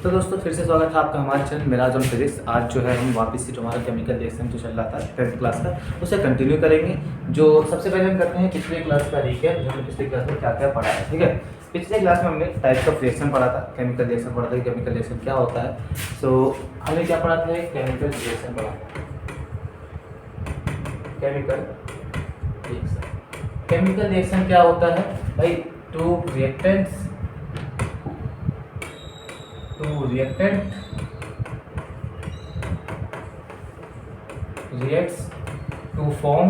तो दोस्तों फिर से स्वागत है आपका हमारे चैनल मिराज ऑन फिजिक्स। आज जो है हम वापस से जो हमारा केमिकल रिएक्शन जो चल रहा था 10th क्लास का उसे कंटिन्यू करेंगे। जो सबसे पहले हम करते हैं पिछले क्लास का रिकैप, जो हमने पिछले क्लास में क्या क्या पढ़ा है। ठीक है, पिछले क्लास में हमने टाइप्स ऑफ रिएक्शन पढ़ा था, केमिकल रिएक्शन पढ़ा था, केमिकल रिएक्शन क्या होता है। सो हमने क्या पढ़ा था, केमिकल रिएक्शन पढ़ा था। केमिकल रिएक्शन क्या होता है भाई? Two reactant reacts to form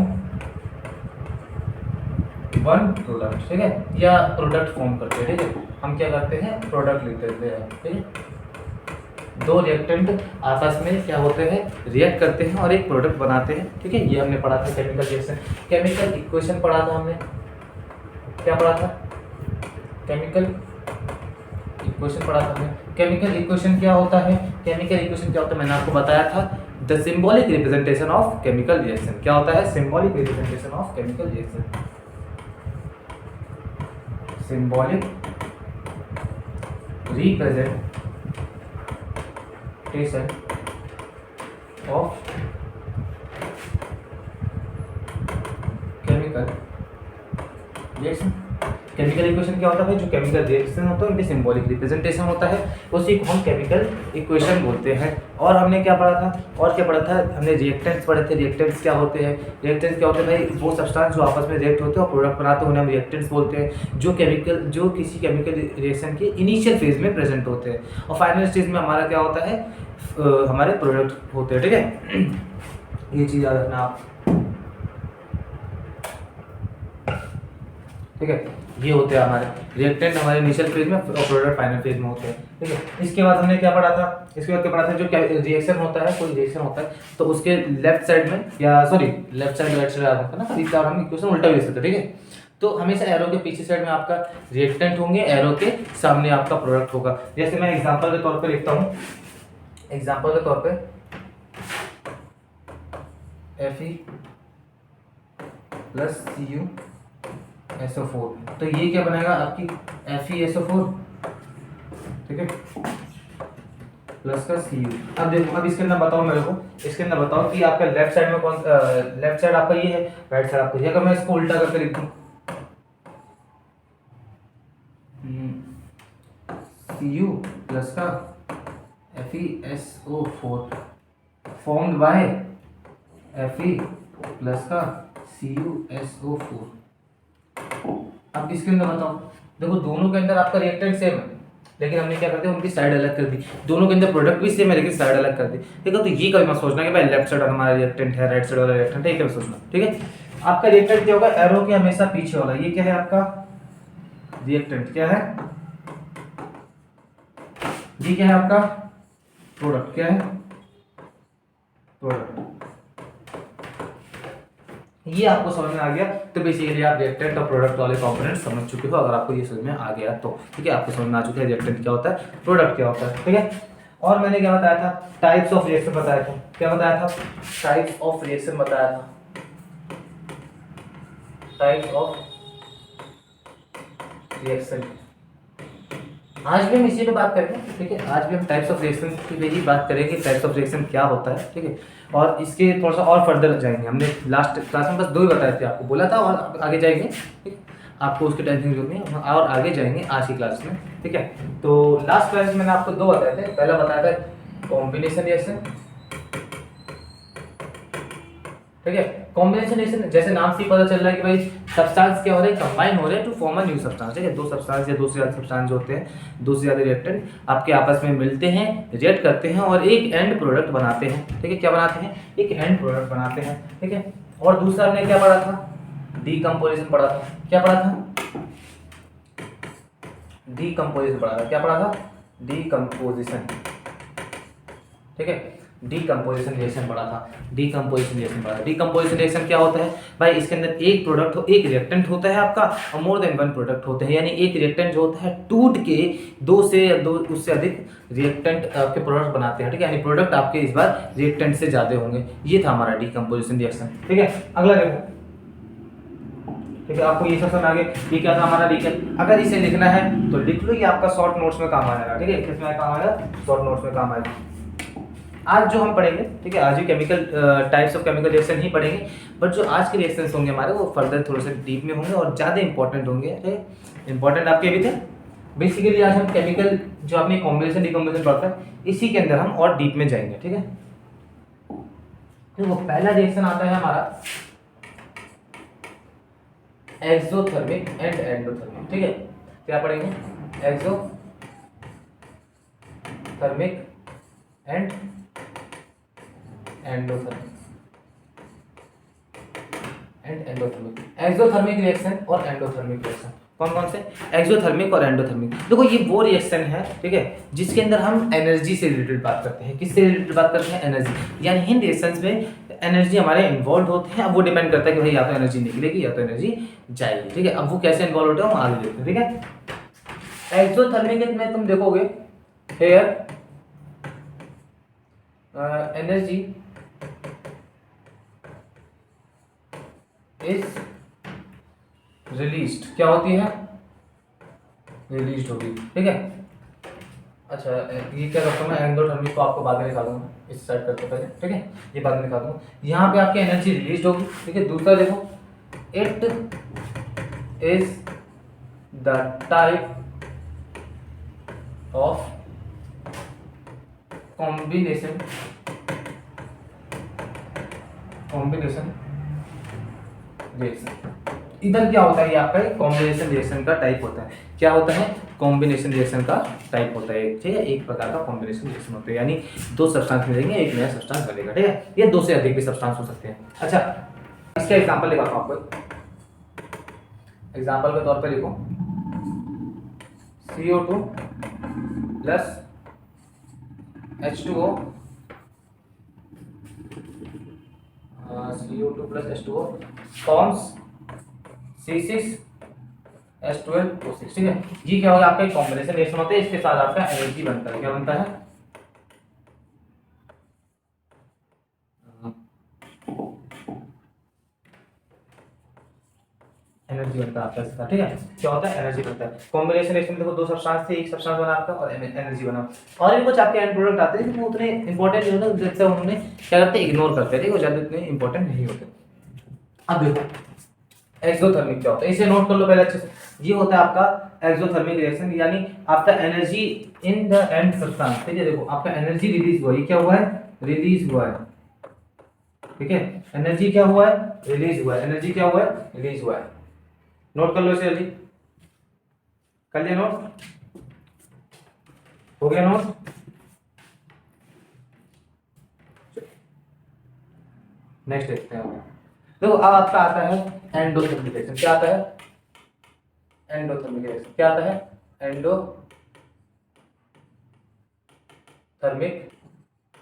one product. ठीक है, या प्रोडक्ट फॉर्म करते हैं। ठीक है, हम क्या करते हैं, प्रोडक्ट लिख देते हैं। ठीक है, दो रिएक्टेंट आपस में क्या होते हैं, रिएक्ट करते हैं और एक प्रोडक्ट बनाते हैं। ठीक है, ये हमने पढ़ा था केमिकल रिएक्शन। केमिकल इक्वेशन पढ़ा था हमने, क्या पढ़ा था, केमिकल इक्वेशन पढ़ा था हमने। केमिकल इक्वेशन क्या होता है, केमिकल इक्वेशन क्या होता है मैंने आपको बताया था, the symbolic representation of chemical reaction. क्या होता है, symbolic representation of chemical reaction. Symbolic representation of chemical reaction. Chemical equation क्या होता है, जो केमिकल रिएक्शन होता है उनके सिंबॉलिक रिप्रेजेंटेशन होता है, उसी को हम केमिकल इक्वेशन बोलते हैं। और हमने क्या पढ़ा था, और क्या पढ़ा था, हमने रिएक्टेंट्स पढ़े थे। रिएक्टेंट्स क्या होते हैं, रिएक्टेंट्स क्या होते हैं भाई, वो सब्सटेंस जो आपस में रिएक्ट होते हैं और प्रोडक्ट बनाते हैं उन्हें हम रिएक्टेंट्स बोलते हैं, जो किसी केमिकल रिएक्शन के इनिशियल फेज में प्रेजेंट होते हैं। और फाइनल स्टेज में हमारा क्या होता है, हमारे प्रोडक्ट होते हैं। ठीक है, ये चीज़ याद रखना आप। ठीक है, ये होते हैं हमारे रिएक्टेंट, हमारे इनिशियल फेज में और प्रोडक्ट फाइनल फेज में होते हैं। ठीक है, इसके बाद हमने क्या पढ़ा था, इसके बाद क्या पढ़ा था, जो रिएक्शन होता है, कोई रिएक्शन होता है तो उसके लेफ्ट साइड में, या sorry left side right side आता है ना, कभी कभार हम इक्वेशन उल्टा भी लिख सकते हैं। ठीक है, तो हमेशा एरो के पीछे साइड में आपका रिएक्टेंट होंगे, एरो के सामने आपका प्रोडक्ट होगा। जैसे मैं एग्जाम्पल के तौर पर लिखता हूँ, एग्जाम्पल के तौर पर Fe प्लस Cu SO4, तो ये क्या बनेगा आपकी FeSO4। ठीक है, प्लस का Cu। अब देखो, अब इसके अंदर बताओ मेरे को, इसके अंदर बताओ कि आपका लेफ्ट साइड में कौन, लेफ्ट साइड आपका ये है, राइट साइड आपका ये। अगर मैं इसको उल्टा करके लिख दूं, Cu प्लस का FeSO4 formed by Fe plus का CuSO4। अब इसके अंदर बताओ, देखो दोनों के अंदर आपका रिएक्टेंट सेम है, लेकिन हमने क्या करते हैं, उनकी साइड अलग कर दी। दोनों के अंदर प्रोडक्ट भी सेम है लेकिन साइड अलग कर दी। ठीक है, तो ये कभी मत सोचना कि भाई लेफ्ट साइड हमारा रिएक्टेंट है, राइट साइड वाला रिएक्टेंट है, ये कभी सोचना। ठीक है, आपका रिएक्टेंट क्या होगा, एरो के हमेशा पीछे वाला। ये क्या है आपका रिएक्टेंट, क्या है ये, क्या है आपका प्रोडक्ट, क्या है प्रोडक्ट। ये आपको समझ में आ गया, तो बेसिकली आप रिएक्टेंट और प्रोडक्ट वाले कंपोनेंट समझ चुके हो। अगर आपको ये समझ में आ गया तो ठीक है, आपको समझ में आ चुका है रिएक्टेंट क्या होता है, प्रोडक्ट क्या होता है। ठीक है, और मैंने क्या बताया था, टाइप्स ऑफ रिएक्शन बताया था। क्या बताया था, टाइप्स ऑफ रिएक्शन बताया था, टाइप्स ऑफ रिएक्शन। आज भी हम इसी पे बात करेंगे। ठीक है, आज भी हम टाइप्स ऑफ रिएक्शन की ही बात करेंगे, टाइप्स ऑफ रिएक्शन क्या होता है। ठीक है, और इसके थोड़ा सा और फर्दर जाएंगे। हमने लास्ट क्लास में बस दो ही बताए थे, आपको बोला था, और आगे जाएंगे। ठीक है, आपको उसके टेंशन की जरूरत नहीं, और आगे जाएंगे आज की क्लास में। ठीक है, तो लास्ट क्लास में मैंने आपको दो बताए थे। पहला बताया था कॉम्बिनेशन रिएक्शन। ठीक है, कॉम्बिनेशन रिएक्शन जैसे नाम से ही पता चल रहा है कि भाई सब्सटेंस क्या हो रहे हैं, कंबाइन हो रहे हैं to form a new substance. ठीक है, दो सब्सटेंस या दो से ज्यादा सब्सटेंस जो होते हैं, दो से ज्यादा रिएक्टेंट आपके आपस में मिलते हैं, रिएक्ट करते हैं और एक एंड प्रोडक्ट बनाते हैं। ठीक है, क्या बनाते हैं, एक एंड प्रोडक्ट बनाते हैं। ठीक है, और दूसरा हमने क्या पढ़ा था, डीकंपोजिशन पढ़ा था। क्या पढ़ा था, डीकंपोजिशन पढ़ा था। क्या पढ़ा था, डीकंपोजिशन। ठीक है, डीकंपोजिशन रिएक्शन पढ़ा था, डीकंपोजिशन रिएक्शन पढ़ा था। डीकंपोजिशन रिएक्शन क्या होता है भाई, इसके अंदर एक प्रोडक्ट हो, एक रिएक्टेंट होता है आपका, और मोर देन वन प्रोडक्ट होते हैं। यानी एक रिएक्टेंट जो होता है टूट के दो उससे अधिक रिएक्टेंट आपके प्रोडक्ट बनाते हैं। ठीक है, यानी प्रोडक्ट आपके इस बार रिएक्टेंट से ज्यादा होंगे। ये था हमारा डीकंपोजिशन रिएक्शन। ठीक है, अगला देखो, ठीक है, आपको ये सब समझ आ गया ये क्या था हमारा रिएक्शन। अगर इसे लिखना है तो लिख लो, ये आपका शॉर्ट नोट्स में काम आएगा। ठीक है, किसमें काम आएगा, शॉर्ट नोट्स में काम आएगा। आज जो हम पढ़ेंगे, ठीक है, आज ही chemical types of chemical reaction ही पढ़ेंगे, बट जो आज के रिएक्शंस होंगे हमारे वो फर्दर थोड़े से डीप में होंगे और ज़्यादा इंपॉर्टेंट होंगे। ठीक है, इंपॉर्टेंट आपके भी थे। बेसिकली आज हम केमिकल जो आपने कॉम्बिनेशन डिकॉम्बिनेशन पढ़ता है इसी के अंदर हम और डीप में जाएंगे। ठीक है, तो पहला रिएक्शन आता है हमारा एक्सोथर्मिक एंड एंडोथर्मिक। ठीक है, क्या पढ़ेंगे, exothermic and endothermic exothermic reaction और एंडोथर्मिक रिएक्शन कौन कौन से, एक्सोथर्मिक और एंडोथर्मिक। देखो ये वो रिएक्शन है, ठीक है, जिसके अंदर हम एनर्जी से रिलेटेड बात करते हैं। किससे रिलेटेड बात करते हैं, एनर्जी। यानी इन रिएक्शंस में एनर्जी हमारे इन्वॉल्व होते हैं। अब वो डिपेंड करता है कि भाई या तो एनर्जी निकलेगी या तो एनर्जी जाएगी। ठीक है, अब वो कैसे इन्वॉल्व होते हैं हम आगे देखते हैं। ठीक है, एक्सोथर्मिक में तुम देखोगे हेयर एनर्जी इज रिलीज्ड, क्या होती है, रिलीज होगी। ठीक है, अच्छा ये क्या करता हूँ मैं, एंडोथर्मिक को आपको बाद में दिखा दूंगा, इस साइड करते पहले। ठीक है, ये बाद में दिखा दूंगा। यहाँ पे आपकी एनर्जी रिलीज होगी। ठीक है, दूसरा देखो, it is the type of combination reaction. इधर क्या होता है, ये आपका कॉम्बिनेशन रिएक्शन का टाइप होता है। क्या होता है, कॉम्बिनेशन रिएक्शन का टाइप होता है। ठीक है, एक प्रकार का कॉम्बिनेशन रिएक्शन होता है, यानी दो सब्सटेंस मिलेंगे, एक नया सब्सटेंस बनेगा। ठीक है, ये दो से अधिक भी सब्सटेंस हो सकते हैं। अच्छा, इसका एग्जांपल दिखाता हूं आपको। एग्जांपल के तौर पे लिखो CO2 plus H2O, CO2 plus H2O forms C6H12O6। ठीक है, ये क्या होगा, आपका एक कॉम्बिनेशन रिएक्शन होता है। इसके साथ आपका एनर्जी बनता है। क्या बनता है, एनर्जी बनता है आपका इसका। ठीक है, क्या होता है, एनर्जी बनता है। कॉम्बिनेशन रिएक्शन में देखो दो सब्सटेंस थे, एक सब्सटेंस बना आपका और एनर्जी बना। और भी कुछ आपके एंड प्रोडक्ट आते हैं, वो उतने इंपॉर्टेंट नहीं होते, जैसे उन्होंने क्या करते हैं, इग्नोर करते हैं। ठीक है, वो ज्यादा इतने इंपॉर्टेंट नहीं होते। अब देखो एक्सोथर्मिक क्या होता है, इसे नोट कर लो पहले अच्छे से। ये होता है आपका एक्सोथर्मिक रिएक्शन, यानी आपका energy in the end substance. ठीक है, देखो आपका एनर्जी रिलीज हुआ, ये क्या हुआ है, रिलीज हुआ है। ठीक है, एनर्जी क्या हुआ है, रिलीज हुआ है। एनर्जी क्या हुआ है, रिलीज हुआ है। नोट कर लो इसे जल्दी, कर लिया नोट, हो गया नोट। नेक्स्ट देखते हैं। देखो अब आपका आता है एंडोथर्मिक रिएक्शन। क्या आता है, एंडोथर्मिक रिएक्शन क्या आता है, एंडोथर्मिक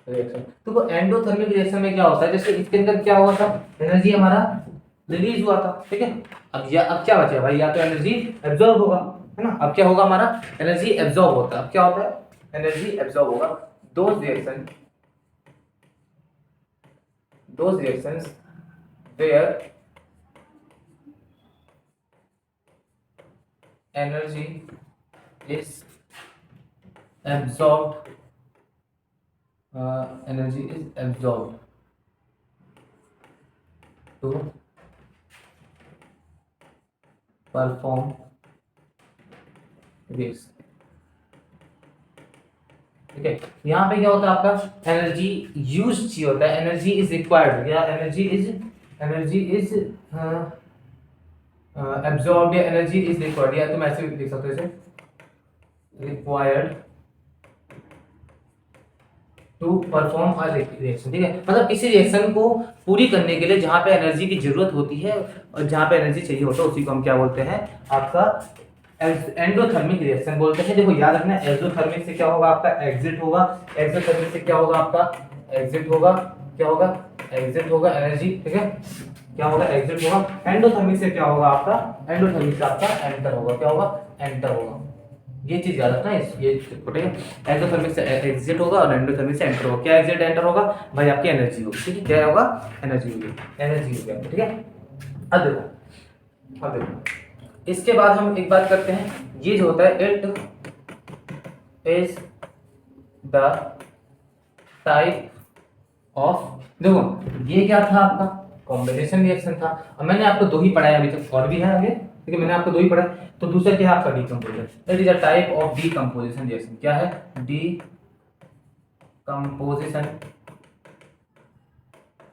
रिएक्शन। तो एंडोथर्मिक रिएक्शन में क्या होता है, जैसे इसके अंदर क्या हुआ था, एनर्जी हमारा रिलीज हुआ था। ठीक है, अब क्या बचा भाई, या तो एनर्जी एब्जॉर्ब होगा, है ना। अब क्या होगा हमारा, एनर्जी एब्जॉर्ब होता है। अब क्या होता है, एनर्जी एब्जॉर्ब होगा। Those reactions where energy is absorbed to perform reaction। ठीक है, यहाँ पे क्या होता है, आपका एनर्जी यूज चाहिए होता है, एनर्जी इज रिक्वायर्ड, या एनर्जी इज एब्जॉर्ब, या एनर्जी इज रिक्वायर्ड, या तुम ऐसे भी लिख सकते हो इसे, required to perform a reaction. ठीक है, मतलब किसी रिएक्शन को पूरी करने के लिए जहां पे एनर्जी की जरूरत होती है और जहां पे एनर्जी चाहिए होता है, उसी को हम क्या बोलते हैं, आपका एंडोथर्मिक रिएक्शन बोलते हैं। देखो याद रखना, एक्सोथर्मिक से क्या होगा, आपका एग्जिट होगा। एक्सोथर्मिक से क्या होगा, आपका एग्जिट होगा। क्या होगा, एग्जिट होगा एनर्जी। ठीक है, क्या होगा, एग्जिट होगा। एंडोथर्मिक से क्या होगा, आपका एंडोथर्मिक से आपका एंटर होगा। क्या होगा, एंटर होगा। ये चीज याद रखना, ये ठीक है। एक्सोथर्मिक से एग्जिट होगा और एंडोथर्मिक से एंटर होगा। क्या एग्जिट एंटर होगा भाई, आपकी एनर्जी होगी। ठीक है, क्या होगा, एनर्जी होगी, एनर्जी हो गया। ठीक है, अब देखो अब देखो इसके बाद हम एक बात करते हैं, ये जो होता है it is the type of, देखो ये क्या था आपका कॉम्बिनेशन रिएक्शन था। अब मैंने आपको दो ही पढ़ाया अभी तक, और भी है आगे, ठीक है, मैंने आपको दो ही पढ़ा। तो दूसरा क्या है आपका decomposition. It is a type of decomposition reaction. क्या है? Decomposition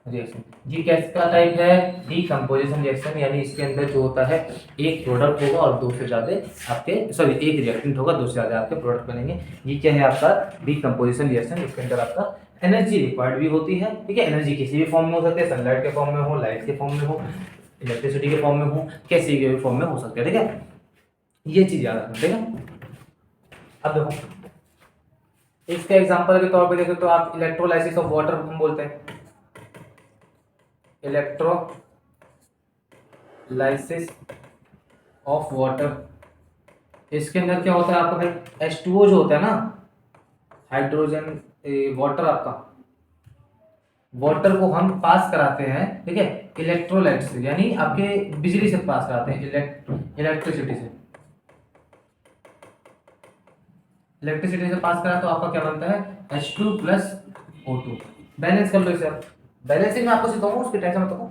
reaction. ये कैसा टाइप है? डीकंपोजिशन रिएक्शन, यानी इसके अंदर जो होता है एक प्रोडक्ट होगा और दो से ज्यादा आपके, सॉरी एक रिएक्टेंट होगा, दो से ज्यादा आपके प्रोडक्ट बनेंगे। ये क्या है आपका डीकंपोजिशन रिएक्शन। इसके अंदर आपका एनर्जी रिक्वायर्ड भी होती है, ठीक है। एनर्जी किसी भी फॉर्म में हो सकती है, सनलाइट के फॉर्म में हो, लाइट के फॉर्म में हो, इलेक्ट्रिसिटी के फॉर्म में हो, किसी के भी फॉर्म में हो सकते हैं, ठीक है। ये चीज याद रखना, ठीक है। अब देखो इसका एग्जांपल के तौर पे देखें तो आप इलेक्ट्रोलाइसिस ऑफ वाटर हम बोलते हैं, इलेक्ट्रोलाइसिस ऑफ वाटर। इसके अंदर क्या होता है आपका भाई, H2O जो होता है ना, हाइड्रोजन वाटर, आपका वाटर को हम पास कराते हैं, ठीक है, इलेक्ट्रोलाइट से, यानी आपके बिजली से पास कराते हैं, इलेक्ट्रिसिटी से। इलेक्ट्रिसिटी से पास करा तो आपका क्या बनता है H2 प्लस O2। बैलेंस कर लो इसे आप। बैलेंसिंग मैं आपको सिखाऊंगा, उसकी टेंशन मत लो।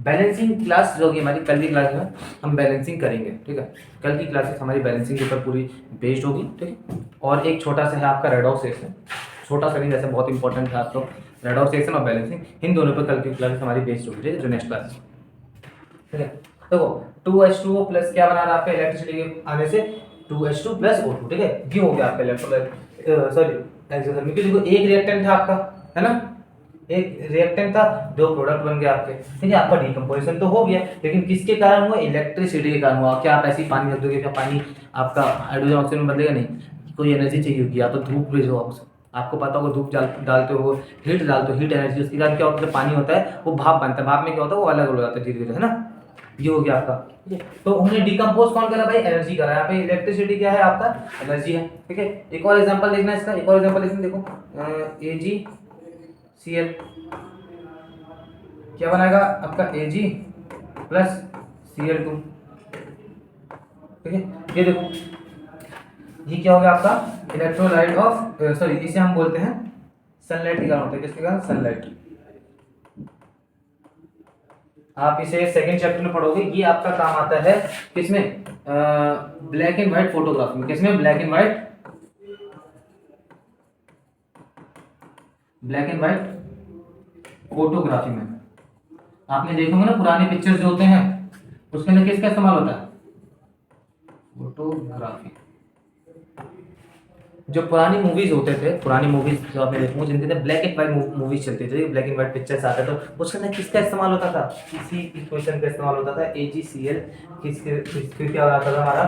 बैलेंसिंग क्लास जो होगी हमारी कल की क्लास में हम बैलेंसिंग करेंगे, ठीक है। कल की क्लासेस हमारी बैलेंसिंग के ऊपर पूरी बेस्ड होगी, ठीक है। और एक छोटा सा है आपका रेडॉक्स रिएक्शन, छोटा सा नहीं, जैसे बहुत इंपॉर्टेंट है आपको रेडॉक्स रिएक्शन और बैलेंसिंग, इन दोनों पर कल की क्लास हमारी बेस्ड होगी, ठीक है, जो नेक्स्ट क्लास, ठीक है। देखो 2H2O प्लस क्या बना रहा है आपका इलेक्ट्रिसिटी के आने से 2H2 प्लस O2, ठीक है। ये हो गया आपका इलेक्ट्रोलाइट, सॉरी एक्सोथर्मिक, देखो एक रिएक्टेंट था आपका, है ना, एक रिएक्टेंट था, दो प्रोडक्ट बन गए आपके, ठीक है। आपका डीकंपोजिशन तो हो गया, लेकिन किसके कारण हुआ? इलेक्ट्रिसिटी के कारण हुआ। क्या आप ऐसे ही पानी रख दोगे, क्या पानी आपका हाइड्रोजन ऑक्सीजन में बदलेगा? नहीं, कोई एनर्जी चाहिए होगी, या तो धूप भेजो आपको पता होगा, धूप डालते हो, हीट डालते हो, हीट एनर्जी, उसके कारण क्या होता है, पानी होता है वो भाप बनता है, भाप में क्या होता है वो अलग हो जाता है धीरे धीरे, है ना। ये हो गया आपका, ठीक है। तो हमने डिकम्पोज कौन करा भाई? एनर्जी करा। यहाँ पे इलेक्ट्रिसिटी क्या है आपका? एनर्जी है, ठीक है। एक और एग्जांपल देखना इसका, एक और एग्जांपल लिखना, देखो AgCl क्या बनाएगा आपका Ag प्लस Cl2, ठीक है। ये देखो ये क्या हो गया आपका इलेक्ट्रोलाइट ऑफ, सॉरी इसे हम बोलते हैं सनलाइट के कारण होता है। किसके कारण? सनलाइट। आप इसे सेकंड चैप्टर में पढ़ोगे, ये आपका काम आता है किसमें? ब्लैक एंड व्हाइट फोटोग्राफी में। किसमें? ब्लैक एंड व्हाइट फोटोग्राफी में। आपने देखोगे ना पुराने पिक्चर्स जो होते हैं उसके अंदर किसका इस्तेमाल होता है? फोटोग्राफी। जो पुरानी मूवीज होते थे, पुरानी मूवीज जो आपने देखोगे जिनके अंदर ब्लैक एंड व्हाइट मूवीज चलती थी, ब्लैक एंड व्हाइट पिक्चर्स आते थे, तो उसके अंदर किसका इस्तेमाल होता था? इसी इक्वेशन का इस्तेमाल होता था, AgCl। किसके क्या आता था हमारा?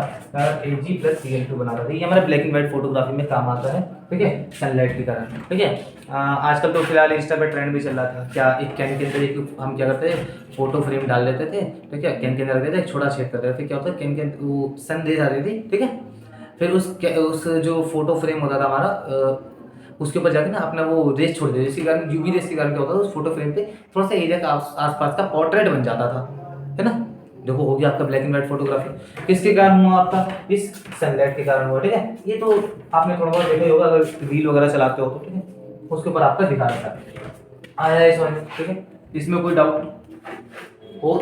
Ag प्लस Cl2 बनाता था। ये हमारा ब्लैक एंड व्हाइट फोटोग्राफी में काम आता है, ठीक है, सनलाइट के कारण, ठीक है। आजकल तो फिलहाल इंस्टा पे ट्रेंड भी चल रहा था, क्या एक कैन के अंदर एक हम क्या करते थे, फोटो फ्रेम डाल देते थे, ठीक है, कैन के अंदर रखते थे, एक छोटा छेद कर देते थे, क्या होता है कैन के वो सन रेज आती थी, ठीक है। फिर उस जो फोटो फ्रेम होता था हमारा, उसके ऊपर जाके ना अपना वो रेस छोड़ देते, जिसके कारण यूवी रेस के कारण क्या होता था, उस फोटो फ्रेम पे थोड़ा सा एरिया का आसपास का पोर्ट्रेट बन जाता था, है ना। देखो हो गया आपका ब्लैक एंड व्हाइट फोटोग्राफी। किसके कारण हुआ आपका? इस सनलाइट के कारण हुआ, ठीक है। ये तो आपने थोड़ा बहुत देखा ही होगा अगर रील वगैरह चलाते हो तो, ठीक है, उसके ऊपर आपका दिखा रहा था। आया इस वाले, ठीक है। इसमें कोई डाउट हो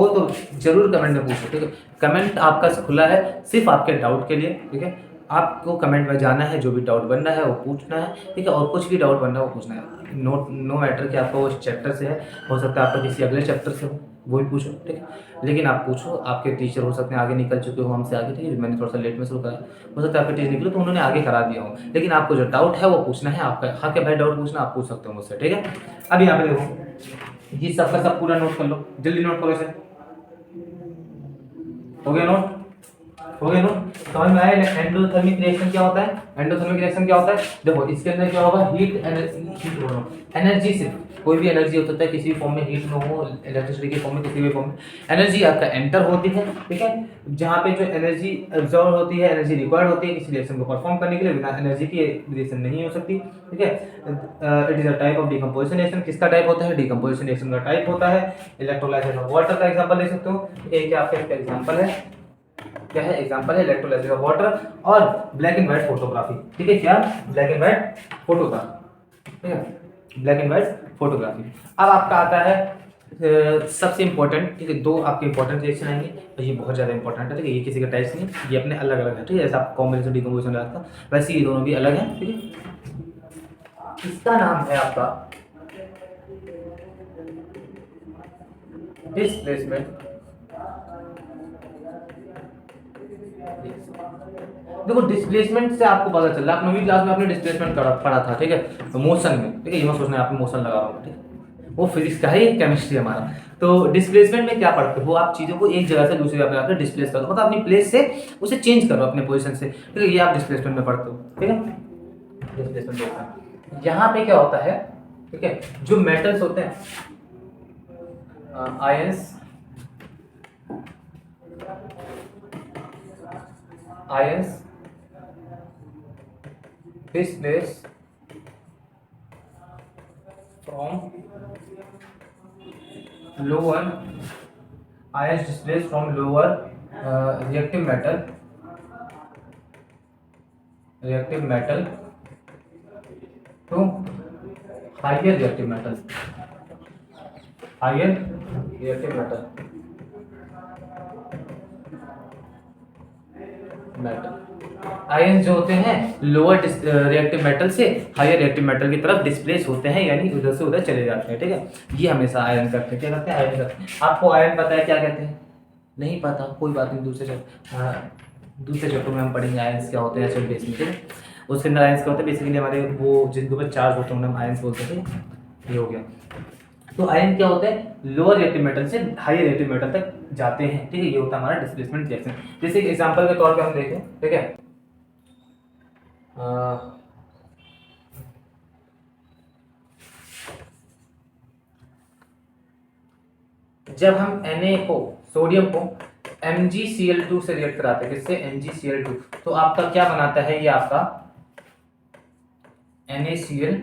तो जरूर कमेंट में पूछो, ठीक है। कमेंट आपका खुला है सिर्फ आपके डाउट के लिए, ठीक है। आपको कमेंट में जाना है, जो भी डाउट बनना है वो पूछना है, ठीक है। और कुछ भी डाउट बनना है वो पूछना है, नो मैटर कि आपका वो चैप्टर से है, हो सकता है आपका किसी अगले चैप्टर से हो, वो भी पूछो, ठीक है। लेकिन आप पूछो, आपके टीचर हो सकते हैं आगे निकल चुके हो हमसे आगे, ठीक है। मैंने थोड़ा सा लेट में शुरू करा, हो सकता है आपके टीचर निकले तो उन्होंने आगे करा दिया हो, लेकिन आपको जो डाउट है वो पूछना है आपका, हाँ क्या भाई डाउट पूछना, आप पूछ सकते हो मुझसे, ठीक है। अब यहाँ पे देखो ये सबका सब पूरा नोट कर लो, जल्दी नोट करो इसे। हो गया नोट? हो गया ना? समझ में आया एंडोथर्मिक रिएक्शन क्या होता है? एंडोथर्मिक रिएक्शन क्या होता है? देखो इसके अंदर क्या होगा, हीट एनर्जी से कोई भी एनर्जी हो सकता है किसी भी फॉर्म में, हीट में हो, इलेक्ट्रिसिटी के फॉर्म में, किसी भी फॉर्म में एनर्जी आपका एंटर होती है, ठीक है। जहाँ पे जो एनर्जी एब्जॉर्ब होती है, एनर्जी रिक्वायर्ड होती है किसी रिएक्शन को परफॉर्म करने के लिए, बिना एनर्जी की रिएक्शन नहीं हो सकती, ठीक है। It is a type of decomposition reaction. किसका टाइप होता है? डिकम्पोजिशन रिएक्शन का टाइप होता है। इलेक्ट्रोलाइसिस ऑफ वाटर का एग्जांपल ले सकते हो, एक आपका इसका एग्जांपल है, क्या है एग्जांपल है? इलेक्ट्रोलाइसिस ऑफ वाटर और ब्लैक एंड व्हाइट फोटोग्राफी, ठीक है। क्या? ब्लैक एंड व्हाइट फोटोग्राफी, ठीक है, ब्लैक एंड व्हाइट फोटोग्राफी। अब आपका आता है सबसे इंपॉर्टेंट, ठीक है, दो आपके इंपॉर्टेंट रिएक्शन आएंगे और ये बहुत ज़्यादा इंपॉर्टेंट है, ठीक है। ये किसी का टाइप्स नहीं, ये अपने अलग अलग है, ठीक है। जैसे आप कॉम्बिनेशन डिकम्पोजिशन रहा था, वैसे ये दोनों भी अलग हैं, ठीक है। इसका नाम है आपका डिस्प्लेसमेंट। देखो डिस्प्लेसमेंट से आपको पता चल रहा है, 9वीं क्लास में आपने डिस्प्लेसमेंट पढ़ा था, ठीक है, तो मोशन में, ठीक है। ये मत सोचना आपने मोशन लगा रहा हूँ, ठीक है, वो फिजिक्स का है, केमिस्ट्री हमारा। तो डिस्प्लेसमेंट में क्या पढ़ते हो? आप चीज़ों को एक जगह से दूसरी जगह पे आकर डिस्प्लेस करो, मतलब अपनी प्लेस से उसे चेंज करो अपने पोजीशन से, ठीक है। ये आप डिस्प्लेसमेंट में पढ़ते हो, ठीक है। डिस्प्लेसमेंट होता है यहाँ पे क्या होता है, ठीक है, जो मेटल्स होते हैं ions, ions displaced from lower, ions displaced from lower reactive metal to higher reactive metal, higher reactive metal। Ion जो होते हैं लोअर रिएक्टिव मेटल से हायर रिएक्टिव मेटल की तरफ डिस्प्लेस होते हैं, यानी उधर से उधर चले जाते हैं, ठीक है। ये हमेशा आयन करते हैं, क्या करते हैं? आयन करते हैं। आपको आयन पता है क्या कहते हैं? नहीं पता, कोई बात नहीं, दूसरे चैप्टर में हम पढ़ेंगे आयंस क्या होते हैं एसिड बेस में, ठीक है। उसके अंदर आयंस क्या होते हैं? बेसिकली हमारे वो जिनके ऊपर चार्ज होते हैं हम आयंस बोलते हैं, ठीक है। ये हो गया। तो आयन क्या होते हैं? लोअर रिएक्टिव मेटल से हायर रिएक्टिव मेटल तक जाते हैं, ठीक है। ये होता है हमारा डिस्प्लेसमेंट रिएक्शन। जैसे एग्जांपल के तौर पे हम देखें, ठीक है, जब हम Na को, सोडियम को MgCl2 से रिएक्ट कराते हैं, किससे? MgCl2, तो आपका क्या बनाता है? ये आपका NaCl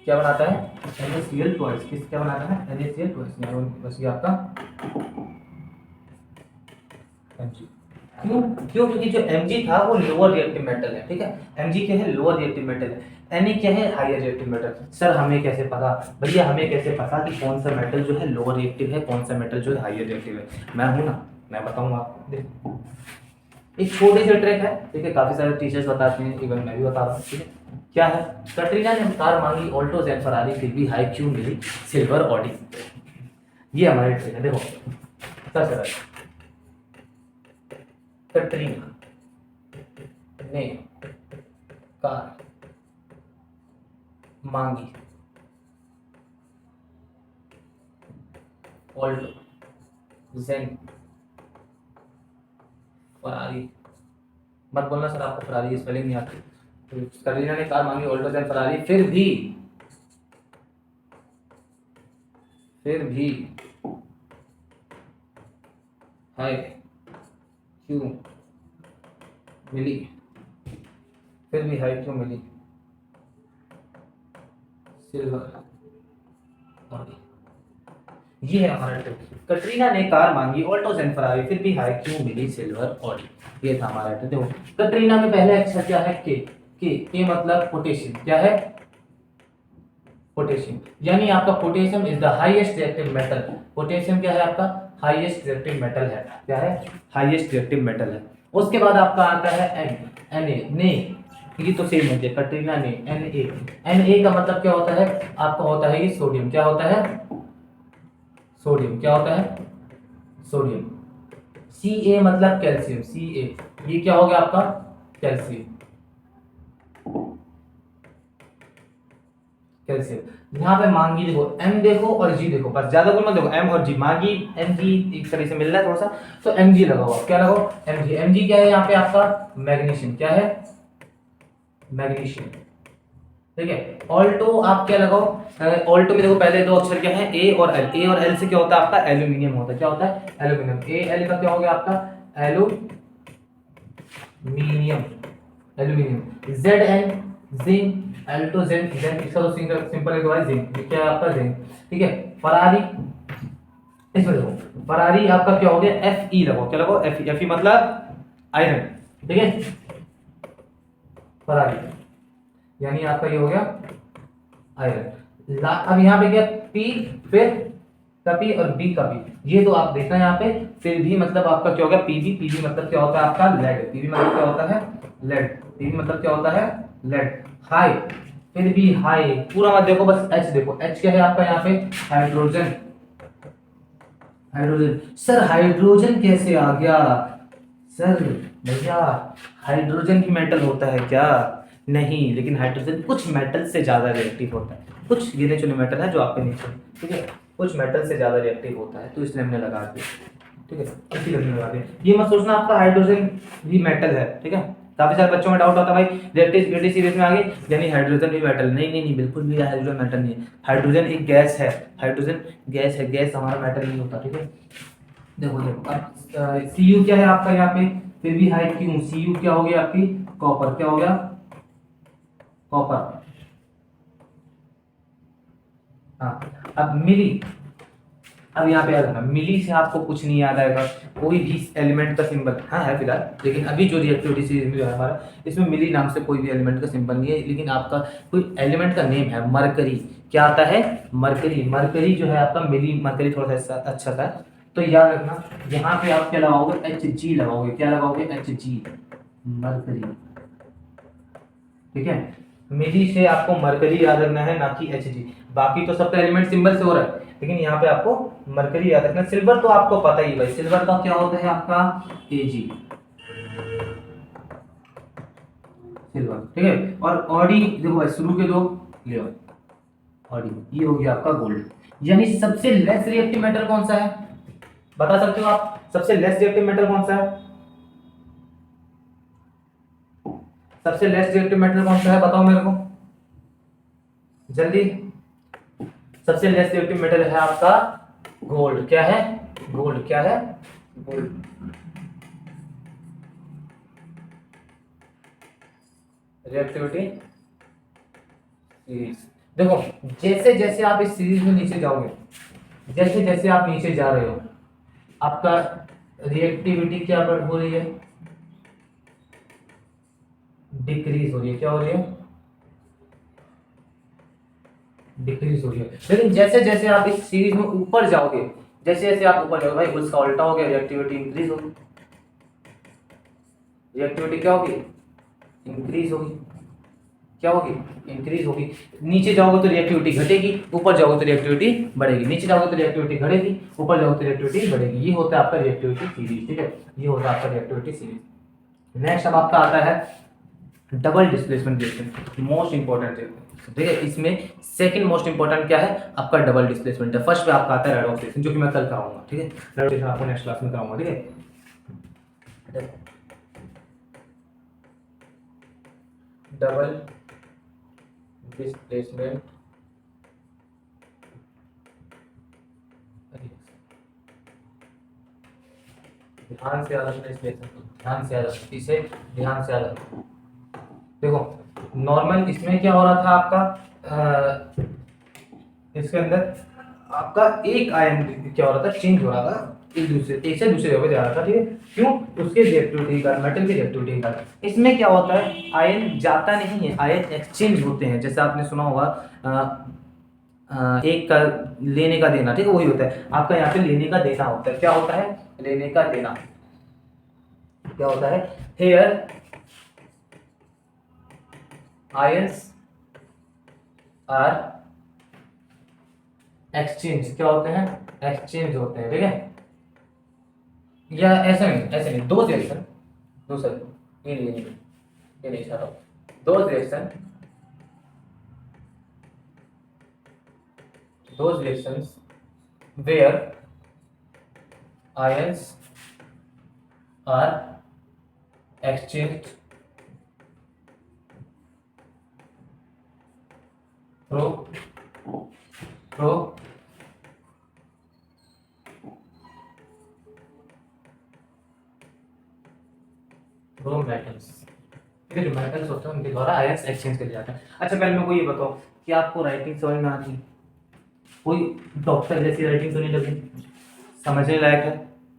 क्या बनाता है? NaCl2। किस क्या बनाता है? NaCl2। बस ये आपका Mg। क्यों? क्योंकि जो Mg था वो लोअर रिएक्टिव मेटल है, ठीक है। Mg क्या है? लोअर रिएक्टिव मेटल है। Na क्या है? Higher reactive metal. सर हमें कैसे पता? भैया हमें कैसे पता कि कौन सा मेटल जो है लोअर रिएक्टिव है, कौन सा मेटल जो है हायर रिएक्टिव है? मैं हूं ना, मैं बताऊंगा आपको। देखो एक छोटे से ट्रिक है, ठीक है, काफी सारे टीचर्स बताते हैं, इवन मैं भी बता रहा हूँ, ठीक है। क्या है? कटरीना ने कार मांगी ऑल्टो जेन फरारी, फिर भी हाई क्यों मिली सिल्वर ऑडी। ये हमारी ट्रिक है। देखो सबसे कटरीना ने कार मांगी ऑल्टो जेन फरारी, मत बोलना सर आपको फरारी की स्पेलिंग नहीं आती। तो कटरीना ने कार मांगी ऑल्टो जेन फरारी, फिर भी हाय क्यों मिली, फिर भी हाई क्यों मिली सिल्वर ऑडी। ये है हमारा ट्रिक। कटरीना ने कार मांगी ऑल्टो जेन फरारी, फिर भी हाई क्यों मिली सिल्वर ऑडी। ये था हमारा ट्रिक। देखो कटरीना में पहला अक्षर क्या है? के मतलब पोटेशियम। क्या है? पोटेशियम, यानी आपका potassium is the highest reactive metal. Potassium क्या है? आपका हाईएस्ट रिएक्टिव मेटल है। क्या है? हाईएस्ट रिएक्टिव मेटल है। उसके बाद आपका आता है ने, ये तो सेम हो गया। कटरीना ने Na का मतलब क्या होता है? आपका होता है ये सोडियम। क्या होता है? सोडियम। क्या होता है? सोडियम। Ca मतलब कैल्शियम। Ca ये क्या हो गया आपका? कैल्शियम। कैल्शियम। यहाँ पे मांगी देखो, एम देखो और जी देखो, बस ज्यादा कुछ मत देखो, एम और जी, मांगी एम जी एक तरह से मिल रहा है थोड़ा सा, तो एम जी लगाओ। क्या लगाओ? M G. एम जी क्या है यहाँ पे आपका? मैग्नीशियम। क्या है? मैग्नीशियम। ठीक है। ऑल्टो आप क्या लगाओ? ऑल्टो में देखो पहले दो अक्षर क्या है? ए और एल। ए और एल से क्या होता है आपका? एल्यूमिनियम होता है। क्या होता है? एल्यूमिनियम। ए एल का क्या हो गया आपका? Aluminium. Aluminium. Z N zinc. एल्टो जिंक। जिंक इसका तो सिंपल है भाई, जिंक। ये क्या है आपका? जिंक। ठीक है। फरारी, इसमें देखो फरारी आपका क्या हो गया? एफ ई लगाओ। क्या लगाओ? F E. एफ ई मतलब आयरन। ठीक है। फरारी यानी आपका ये हो गया आयरन। अब यहाँ पे क्या? पी, फिर का पी और बी का बी, ये तो आप देखना यहाँ पे। फिर भी मतलब आपका क्या हो गया? पीबी। पीबी मतलब क्या होता है आपका? लेड। पीबी मतलब क्या होता है? लेड। पीबी मतलब क्या होता है? लेड। हाई, फिर भी हाई पूरा मत देखो, बस एच देखो। एच क्या है आपका यहाँ पे? हाइड्रोजन। हाइड्रोजन। सर हाइड्रोजन कैसे आ गया? सर भैया हाइड्रोजन भी मेटल होता है क्या? नहीं, लेकिन हाइड्रोजन कुछ मेटल से ज्यादा रिएक्टिव होता है। कुछ गिने चुने मेटल है जो आपके नीचे, ठीक है, कुछ मेटल से ज्यादा रिएक्टिव होता है, तो इसलिए हमने लगा दिया। ठीक है, इसीलिए हमने लगा दिया। ये मत सोचना आपका हाइड्रोजन भी मेटल है। ठीक है, काफी सारे बच्चों में डाउट होता है भाई रिएक्टिविटी सीरीज में आगे यानी हाइड्रोजन भी मेटल। नहीं नहीं नहीं, बिल्कुल भी हाइड्रोजन मेटल नहीं है। हाइड्रोजन एक गैस है। हाइड्रोजन गैस है, गैस हमारा मेटल नहीं होता। ठीक है, देखो देखो अब सी यू क्या है आपका यहाँ पे? फिर भी हाई क्यों? सी यू क्या हो गया आपकी? कॉपर। क्या हो गया? कॉपर। हाँ, अब मिली। अब यहाँ पे याद रखना, मिली से आपको कुछ नहीं याद आएगा, कोई भी एलिमेंट का सिंबल हाँ है फिलहाल, लेकिन अभी जो रिएक्टिविटी सीरीज में जो है हमारा, इसमें मिली नाम से कोई भी एलिमेंट का सिंबल नहीं है, लेकिन आपका कोई एलिमेंट का नेम है मरकरी। क्या आता है? मरकरी। मरकरी जो है आपका मिली मरकरी थोड़ा सा अच्छा था, तो याद रखना यहाँ पे आप क्या लगाओगे? एच जी लगाओगे। क्या लगाओगे? H G, mercury. ठीक है, मिली से आपको मरकरी याद रखना है, ना कि एच जी। बाकी तो सबका एलिमेंट सिंबल से हो रहा है, लेकिन यहाँ पे आपको मरकरी याद रखना। सिल्वर तो आपको पता ही भाई, सिल्वर का क्या होता है आपका? एजी, सिल्वर। ठीक है, और ऑडी देखो भाई शुरू के दो ले, ऑडी ये हो गया आपका गोल्ड। यानी सबसे लेस रिएक्टिव मेटल कौन सा है? बता सकते हो आप सबसे लेस रिएक्टिव मेटल कौन सा है? सबसे लेस रिएक्टिव मेटल कौन सा है बताओ मेरे को जल्दी। सबसे लेस रिएक्टिव मेटल है आपका गोल्ड। क्या है? गोल्ड। क्या है? गोल्ड। रिएक्टिविटी सीरीज देखो, जैसे जैसे आप इस सीरीज में नीचे जाओगे, जैसे जैसे आप नीचे जा रहे हो, आपका रिएक्टिविटी क्या बढ़ हो रही है? डिक्रीज हो रही है। क्या हो रही है? डिक्रीज हो रही है। लेकिन जैसे जैसे आप इस सीरीज में ऊपर जाओगे, जैसे जैसे आप ऊपर जाओगे भाई, उसका उल्टा हो गया, रिएक्टिविटी इंक्रीज होगी। रिएक्टिविटी क्या होगी? इंक्रीज होगी। क्या होगी? इंक्रीज होगी। नीचे जाओगे तो रिएक्टिविटी घटेगी, ऊपर जाओगे तो रिएक्टिविटी बढ़ेगी। नीचे जाओगे तो रिएक्टिविटी घटेगी, ऊपर जाओगे तो रिएक्टिविटी बढ़ेगी। ये होता है आपका रिएक्टिविटी सीरीज। ठीक है, ये होता है आपका रिएक्टिविटी सीरीज। नेक्स्ट अब आपका आता है double displacement reaction, most important reaction. ठीक है, इसमें सेकंड मोस्ट इंपॉर्टेंट क्या है आपका? डबल डिस्प्लेसमेंट है। फर्स्ट पे आपका आता है रेडॉक्स रिएक्शन, जो कि मैं कल कराऊंगा। ठीक है, रेडॉक्स रिएक्शन आपको नेक्स्ट क्लास में कराऊंगा। ठीक है, डबल डिस्प्लेसमेंट ध्यान से याद रखना, इस लेसन को ध्यान से याद रखना, इसे ध्यान से याद रखना। देखो नॉर्मल इसमें क्या हो रहा था आपका? इसके अंदर आपका एक आयन क्या हो रहा था? चेंज हो रहा था, एक से दूसरे जगह जा रहा था। ठीक है, क्यों? उसके रिएक्टिविटी का, मेटल की रिएक्टिविटी का। इसमें क्या होता है? आयन जाता नहीं है, आयन एक्सचेंज होते हैं। जैसे आपने सुना होगा एक का लेने का देना। ठीक है, वही होता है आपका यहाँ पे लेने का देना होता है। क्या होता है? लेने का देना। क्या होता है? Here ions are exchange. क्या होते हैं? एक्सचेंज होते हैं। ठीक है, या ऐसा नहीं, ऐसे नहीं, दो रिएक्शन, दो सर ये नहीं चाह रहा हूं। दो reaction those reactions where ions are exchanged through metals. ठीक है, जो मेटल्स होते हैं उनके द्वारा आयंस एक्सचेंज कर जाता है। अच्छा पहले मेरे को ये बताओ कि आपको राइटिंग समझ में आती है? कोई डॉक्टर जैसी राइटिंग तो नहीं लगी? समझने लायक है?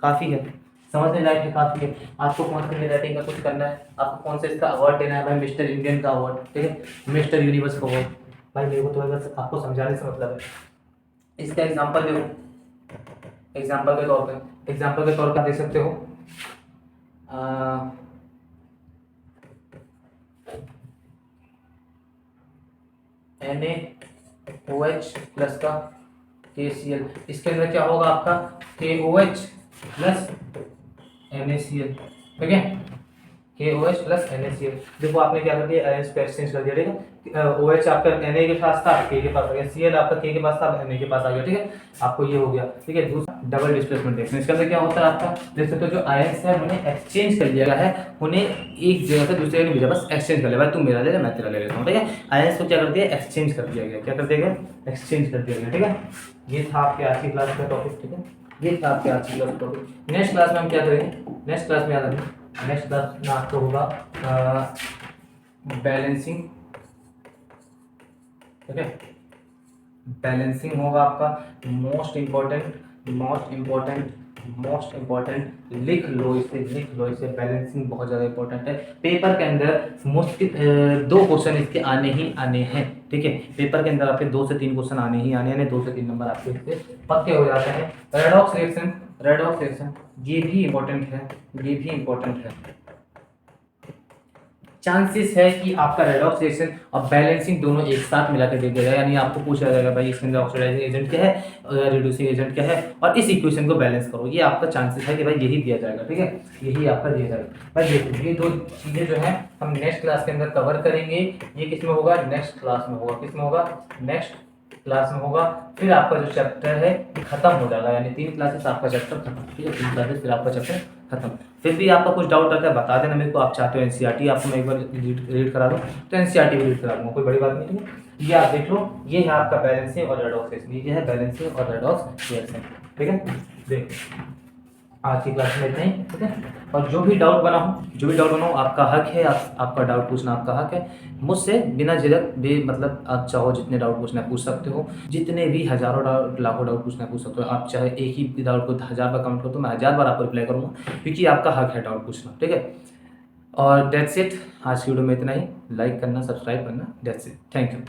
काफ़ी है, समझने लायक है, काफ़ी है। आपको कौन सी राइटिंग का कुछ करना है? आपको कौन सा इसका अवार्ड देना है? भाई मिस्टर इंडियन का अवार्ड, ठीक है, मिस्टर यूनिवर्स का अवार्ड। भाई मेरे को तो बस आपको समझाने से मतलब है। इसका एग्जाम्पल देखो, एग्जाम्पल के तौर पर देख सकते हो NaOH प्लस का KCl। इसके अंदर क्या होगा आपका KOH प्लस NaCl, ठीक है, KOH प्लस NaCl। देखो आपने क्या कर दिया, आयंस को एक्सचेंज कर दिया, ठीक है। OH आपका Na के पास था, K के पास आ गया, Cl आपका K के पास था, Na के पास आ गया, ठीक है। आपको ये हो गया, ठीक है। दूसरा डबल डिस्प्लेसमेंट रिएक्शन, इसके अंदर क्या होता है आपका, देख सकते हो जो आयंस है उन्हें एक्सचेंज कर लिया गया है, उन्हें एक जगह से दूसरे जगह भेजा, बस एक्सचेंज कर लिया, भाई तुम मेरा ले ले मैं तेरा ले लेता हूँ, ठीक है। आयंस को क्या कर दिया, एक्सचेंज कर दिया गया, क्या कर दिया गया, एक्सचेंज कर दिया गया, ठीक है। ये था आपके आज की क्लास का टॉपिक, ठीक है, ये था आपके आज की क्लास का टॉपिक। नेक्स्ट क्लास में हम क्या करेंगे, नेक्स्ट क्लास में याद रखें, नेक्स्ट क्लास में आपको होगा बैलेंसिंग, ठीक है। बैलेंसिंग होगा आपका मोस्ट इम्पोर्टेंट, लिख लो इसे, बैलेंसिंग बहुत ज़्यादा इंपॉर्टेंट है। पेपर के अंदर मुश्किल 2 क्वेश्चन इसके आने ही आने हैं, ठीक है। पेपर के अंदर आपके 2 से 3 क्वेश्चन आने ही आने हैं, 2 से 3 नंबर आपके इससे पक्के हो जाते हैं। रेडॉक्स रिएक्शन ये भी इम्पोर्टेंट है। चांसेस है कि आपका रेडॉक्स रिएक्शन और बैलेंसिंग दोनों एक साथ मिला के दे देगा, यानी आपको पूछा जाएगा भाई इसके अंदर ऑक्सीडाइजिंग एजेंट क्या है और रिड्यूसिंग एजेंट क्या है, और इस इक्वेशन को बैलेंस करो। ये आपका चांसेस है कि भाई यही दिया जाएगा, ठीक है, यही आपका दिया जाएगा। भाई देखो ये 2 चीज़ें जो है हम नेक्स्ट क्लास के अंदर कवर करेंगे। ये किस में होगा, नेक्स्ट क्लास में होगा, फिर आपका जो चैप्टर है खत्म हो जाएगा, यानी 3 क्लासेस आपका चैप्टर खत्म, ठीक है, 3 क्लासेस फिर आपका चैप्टर खत्म। फिर भी आपका कुछ डाउट रहता है बता देना मेरे को, आप चाहते हो एनसीईआरटी आपको मैं एक बार रीड करा दूँ तो एनसीईआरटी भी रीड करा दूँगा, कोई बड़ी बात नहीं, ठीक है। ये आप देख लो, ये है आपका बैलेंसिंग और रेडॉक्स रिएक्शन, ये है बैलेंसिंग और रेडॉक्स रिएक्शन, ठीक है। देखो आज की क्लास में इतना ही, ठीक है। और जो भी डाउट बना हो आपका हक है, आपका डाउट पूछना आपका हक है। मुझसे बिना झिझक मतलब आप चाहो जितने डाउट पूछना पूछ सकते हो, जितने भी हज़ारों डाउट लाखों डाउट पूछना पूछ सकते हो। आप चाहे एक ही डाउट को 1000 बार कमेंट करो तो मैं 1000 बार आपको रिप्लाई करूँगा, क्योंकि आपका हक है डाउट पूछना, ठीक है। और डेट्स इट, आज की वीडियो में इतना ही। लाइक करना, सब्सक्राइब करना, डेट्स इट, थैंक यू।